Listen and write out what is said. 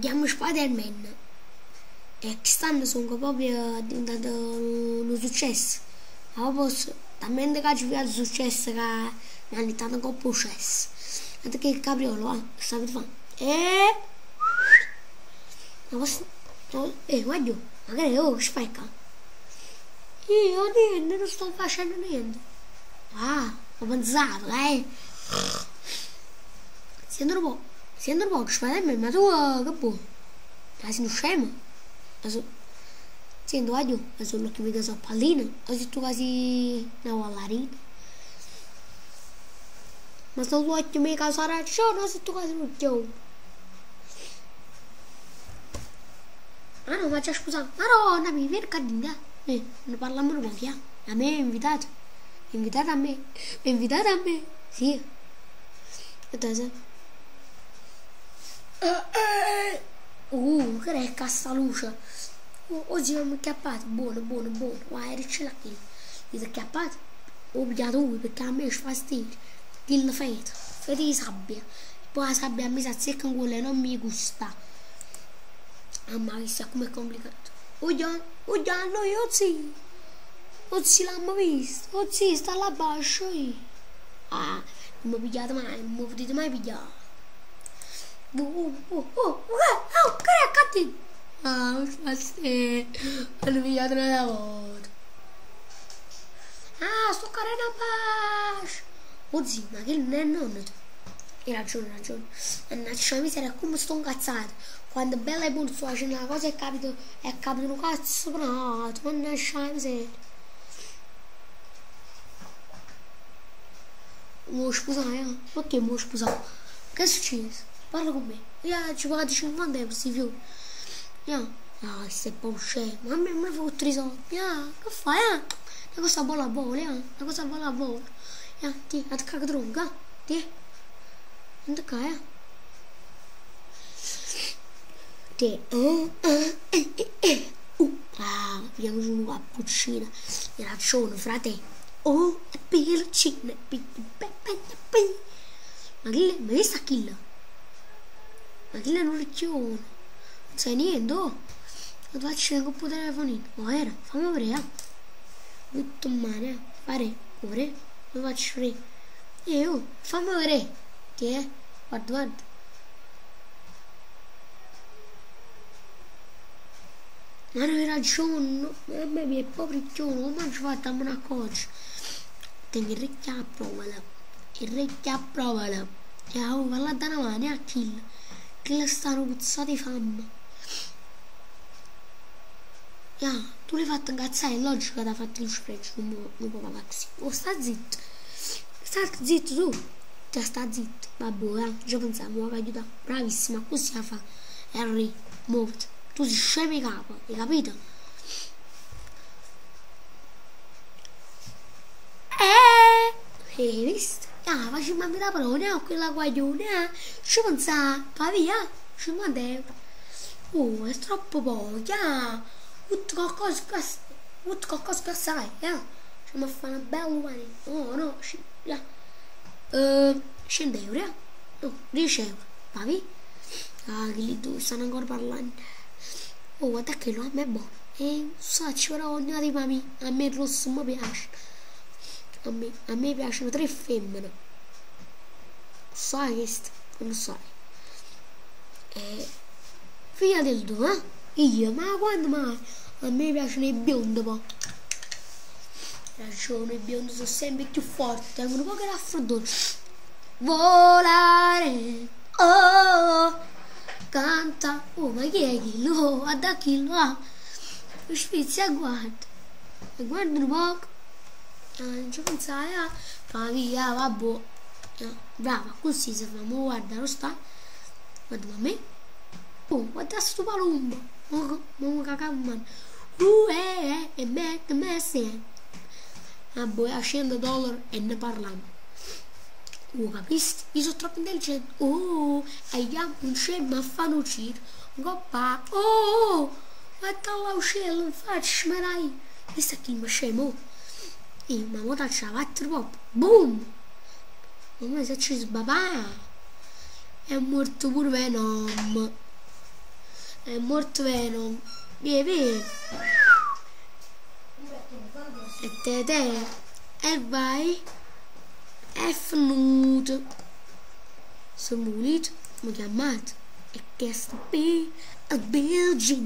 chiamo Spider-Man. E quest'anno sono proprio diventato un successo. Ma posso talmente che ci vedo successo che mi hanno dato un po' successo. Anche che il capriolo, sta per fare. Ma posso... guarda, magari che specca. Io niente, non sto facendo niente. Ho pensato, Senti un po', che Spider-Man, ma tu che buono? Ma sei uno scemo? Senti, guarda, ma sono che mi sono pallina, o se tu quasi una ballerina. Ma sto occhio mica sarà ragione, o se tu quasi un gioco. Ah no, ma già scusa, Maronna, mi viene cadina. Ne parliamo un po', a me è invitato. Invitato a me. Invitato a me. Sì. Adesso. Che è cassa luce. Oggi mi chiappato, buono. Guarda, ricci la kill. Mi sono chiappato. Ho pigliato lui perché a me è fastidio. Kill feto. Feto di sabbia. Poi la sabbia mi sa secca con quella non mi gusta. Mamma chissà com'è complicato. Oggi noi oggi l'hanno visto. Oggi sta là basso. Non mi pigliate mai, non mi potete mai pigliare. Che è cattivo? Hanno pigliato una volta. Sto carino a basso. Oggi, ma che non è nonno tu? Hai ragione. Mannaggia la miseria, come sto incazzato. Quando bella e buona sto facendo una cosa è capito un cazzo prato. Mannaggia la miseria. Mi scusare, perché mi scusare? Che è successo? Parla con me. Io ci pago 50 euro, si fiori. Questo è un scemo. Ma a me mi fa 3 soldi. Che fai, Una cosa buona a vola, Una cosa buona a vola. Ti, a te caga tronca. Ti. Non te caga, Ti. Vediamo su una cappuccina. Hai ragione, frate. Pellicine. Ma che sta kill? Ma chi non ricchione? Non sai niente, oh. Lo faccio con il telefonino. Era, fammi vedere, Tutto male, Pare, ora, lo faccio vedere. Fammi vedere. Che è? Guarda. Ma non hai ragione, a me mi è proprio ricchione, come ci fatto a una cosa? Tengo il ricchia a provala. Valla da una mano, a kill. Che stanno puzzati fame. Tu l'hai fatto incazzare, è logico che ti ha fatto lo sfregio, non può parlare così. Sta zitto. Sta zitto tu. Già sta zitto. Vabbè, già pensavo che aiuta. Bravissima, così la fa. Harry, muoviti. Tu sei scemo in capo, hai capito? Hai visto? Facciamo la parola, quella guaglione, ci pensa, capito? 50 euro. È troppo poco, Tutto qualcosa per sai, Ci mi fa una bella umana. No, 100 euro, No, 10 euro, capi? Che lì due stanno ancora parlando. Guarda che a me è buono. Ci vorrà ogni di mami. A me il rosso mi piace. A me piacciono 3 femmine. Sai questo? Non lo sai. Figlia del tuo, Io, ma quando mai? A me piacciono i biondi, po'. Ragione, i biondi sono sempre più forti. Tengono poco raffreddore. Volare. Canta. Ma chi è chi? Guarda chi lo ha. Lo spizia, guarda. E guarda un poco. Non ci pensare, Famiglia, vabbè. Brava, così si fa. Ma guarda, lo sta. Guarda a me. Guarda sto palumbo. Non cagavo mano. E me sei. Vabbè, a $100 e ne parliamo. Capisci? Io sono troppo intelligente. Andiamo un scemo a fare un giro. Goppa. Guarda là uscire, non faccio smerai. Questo è chi mi scemo. Ma ora ce la fatto proprio. Boom! Non mi sa ci sbabà. È morto pure Venom. È morto Venom. Vieni. E te. E vai. È finito. Sono munito. Mi chiamato. E che sto qui. Al Belgio.